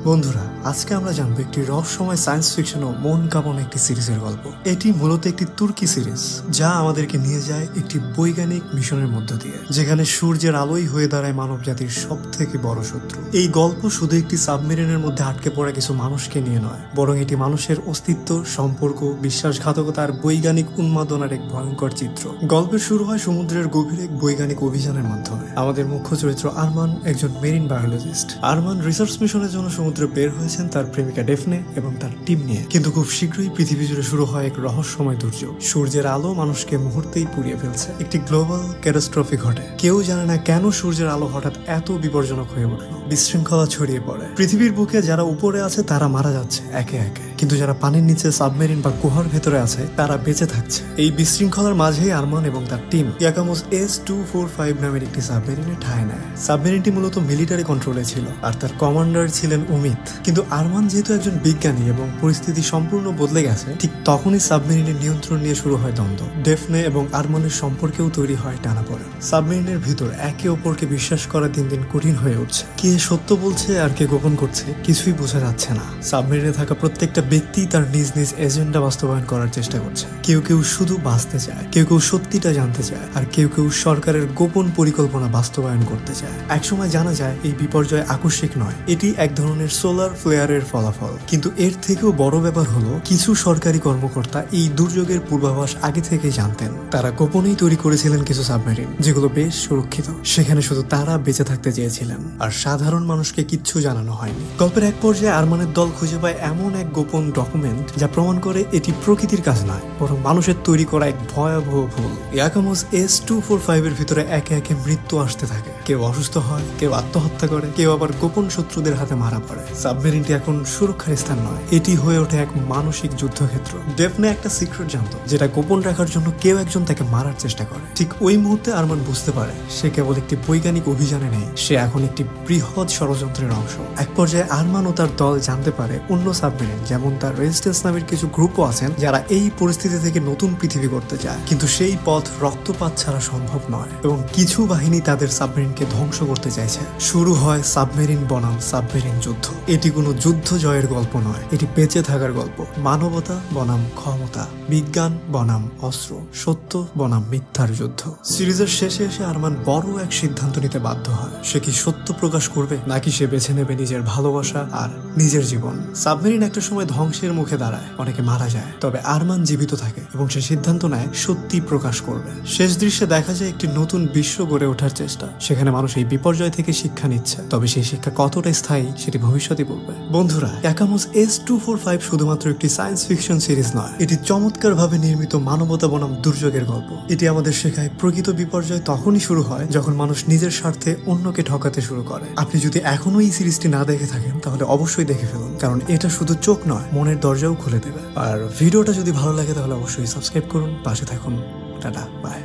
বন্ধুরা, আজকে আমরা জানবো একটি রহস্যময় সায়েন্স ফিকশন ও মন কাঁপানো একটি সিরিজের গল্প। এটি মূলত একটি তুর্কি সিরিজ, যা আমাদেরকে নিয়ে যায় একটি বৈজ্ঞানিক মিশনের মধ্য দিয়ে, যেখানে সূর্যের আলোই হয়ে দাঁড়ায় মানব জাতির সব থেকে বড় শত্রু। এই গল্প শুধু একটি সাবমেরিনের মধ্যে আটকে পড়া কিছু মানুষকে নিয়ে নয়, বরং এটি মানুষের অস্তিত্ব, সম্পর্ক, বিশ্বাসঘাতকতা আর বৈজ্ঞানিক উন্মাদনার এক ভয়ঙ্কর চিত্র। গল্পের শুরু হয় সমুদ্রের গভীরে এক বৈজ্ঞানিক অভিযানের মাধ্যমে। আমাদের মুখ্য চরিত্র আরমান একজন মেরিন বায়োলজিস্ট। আরমান রিসার্চ মিশনের জন্য সমুদ্রে বের হয়েছেন তার প্রেমিকা ডেফনে এবং তার টিম নিয়ে। কিন্তু খুব শীঘ্রই পৃথিবী জুড়ে শুরু হয় এক রহস্যময় দুর্যোগ। সূর্যের আলো মানুষকে মুহূর্তেই পুড়িয়ে ফেলছে। একটি গ্লোবাল ক্যাটাস্ট্রফি ঘটে। কেউ জানে না কেন সূর্যের আলো হঠাৎ এত বিপজ্জনক হয়ে উঠল। বিশৃঙ্খলা ছড়িয়ে পড়ে। পৃথিবীর বুকে যারা উপরে আছে তারা মারা যাচ্ছে একে একে, কিন্তু যারা পানির নিচে সাবমেরিন বা গুহার ভেতরে আছে তারা বেঁচে থাকছে। এই বিশৃঙ্খলার মাঝেই আরমান এবং তার টিম ইয়াকামোস S-245 নামের একটি সাবমেরিনে ঠাঁই নেয়। সাবমেরিনটি মূলত মিলিটারি কন্ট্রোলে ছিল আর তার কমান্ডার ছিলেন উমিত। কিন্তু আরমান যেহেতু একজন বিজ্ঞানী এবং পরিস্থিতি সম্পূর্ণ বদলে গেছে, ঠিক তখনই সাবমেরিনের নিয়ন্ত্রণ নিয়ে শুরু হয় দ্বন্দ্ব। ডেফনে এবং আরমানের সম্পর্কেও তৈরি হয় টানাপোড়েন। সাবমেরিনের ভিতর একে অপরকে বিশ্বাস করা দিন দিন কঠিন হয়ে উঠছে। কে সত্য বলছে আর কে গোপন করছে কিছুই বোঝা যাচ্ছে না। সাবমেরিনে থাকা প্রত্যেকটা ব্যক্তি তার নিজ নিজ এজেন্ডা বাস্তবায়ন করার চেষ্টা করছে। কেউ কেউ শুধু বাঁচতে চায়, কেউ কেউ সত্যিটা জানতে চায়, আর কেউ কেউ সরকারের গোপন পরিকল্পনা বাস্তবায়ন করতে চায়। একসময় জানা যায় এই বিপর্যয় আকস্মিক নয়, এটি এক ধরনের সোলার ফ্লেয়ারের ফলাফল। কিন্তু এর থেকেও বড় ব্যাপার হলো, কিছু সরকারি কর্মকর্তা এই দুর্যোগের পূর্বাভাস আগে থেকে জানতেন। তারা গোপনেই তৈরি করেছিলেন কিছু সাবমেরিন, যেগুলো বেশ সুরক্ষিত। সেখানে শুধু তারা বেঁচে থাকতে চেয়েছিলেন, আর সাধারণ মানুষকে কিচ্ছু জানানো হয়নি। গল্পের এক পর্যায়ে আরমানের দল খুঁজে পায় এমন এক গোপন ডকুমেন্ট যা প্রমাণ করে এটি প্রকৃতির কাজ নয়, বরং মানুষের তৈরি করা এক ভয়াবহ ভুল। ইয়াকামোস S-245 এর ভিতরে একে একে মৃত্যু আসতে থাকে। কেউ অসুস্থ হয়, কেউ আত্মহত্যা করে, কেউ আবার গোপন শত্রুদের হাতে মারা পড়ে। সাবমেরিনটি এখন সুরক্ষার স্থান নয়, এটি হয়ে ওঠে এক মানসিক যুদ্ধক্ষেত্র। ডেফনে একটা সিক্রেট জানতো, যেটা গোপন রাখার জন্য কেউ একজন তাকে মারার চেষ্টা করে। ঠিক ওই মুহূর্তে আরমান বুঝতে পারে সে কেবল একটি বৈজ্ঞানিক অভিযানে নেই, সে এখন একটি বৃহৎ ষড়যন্ত্রের অংশ। এক পর্যায়ে আরমান ও তার দল জানতে পারে অন্য সাবমেরিন, যেমন তার রেজিস্ট্যান্স নামের কিছু গ্রুপও আছেন, যারা এই পরিস্থিতি থেকে নতুন পৃথিবী করতে চায়। কিন্তু সেই পথ রক্তপাত ছাড়া সম্ভব নয়, এবং কিছু বাহিনী তাদের সাবমেরিনকে ধ্বংস করতে চাইছে। শুরু হয় সাবমেরিন বনাম সাবমেরিন যুদ্ধ। এটি কোনো যুদ্ধ জয়ের গল্প নয়, এটি বেঁচে থাকার গল্প। মানবতা বনাম ক্ষমতা, বিজ্ঞান বনাম অস্ত্র, সত্য বনাম মিথ্যার যুদ্ধ। সিরিজের শেষে এসে আরমান বড় এক সিদ্ধান্ত নিতে বাধ্য হয়। সে কি সত্য প্রকাশ করবে, নাকি সে বেছে নেবে নিজের ভালোবাসা আর নিজের জীবন? সাবমেরিন একটা সময় ধ্বংসের মুখে দাঁড়ায়, অনেকে মারা যায়, তবে আরমান জীবিত থাকে এবং সে সিদ্ধান্ত নেয় সত্যি প্রকাশ করবে। শেষ দৃশ্যে দেখা যায় একটি নতুন বিশ্ব গড়ে ওঠার চেষ্টা। সেখানে মানুষ এই বিপর্যয় থেকে শিক্ষা নিচ্ছে, তবে সেই শিক্ষা কতটা স্থায়ী সেটি ভবিষ্যৎই বলবে। বন্ধুরা, ইয়াকামোস S-245 শুধুমাত্র একটি সায়েন্স ফিকশন সিরিজ নয়, এটি চমৎকার ভাবে নির্মিত মানবতা বনাম দুর্যোগের গল্প। এটি আমাদের শেখায় প্রকৃত বিপর্যয় তখনই শুরু হয় যখন মানুষ নিজের স্বার্থে অন্যকে ঠকাতে শুরু করে। আপনি যদি এখনো এই সিরিজটি না দেখে থাকেন তাহলে অবশ্যই দেখে ফেলুন, কারণ এটা শুধু চোখ নয়, মনের দরজাও খুলে দেবে। আর ভিডিওটা যদি ভালো লাগে তাহলে অবশ্যই সাবস্ক্রাইব করুন, পাশে থাকুন। টাটা, বাই।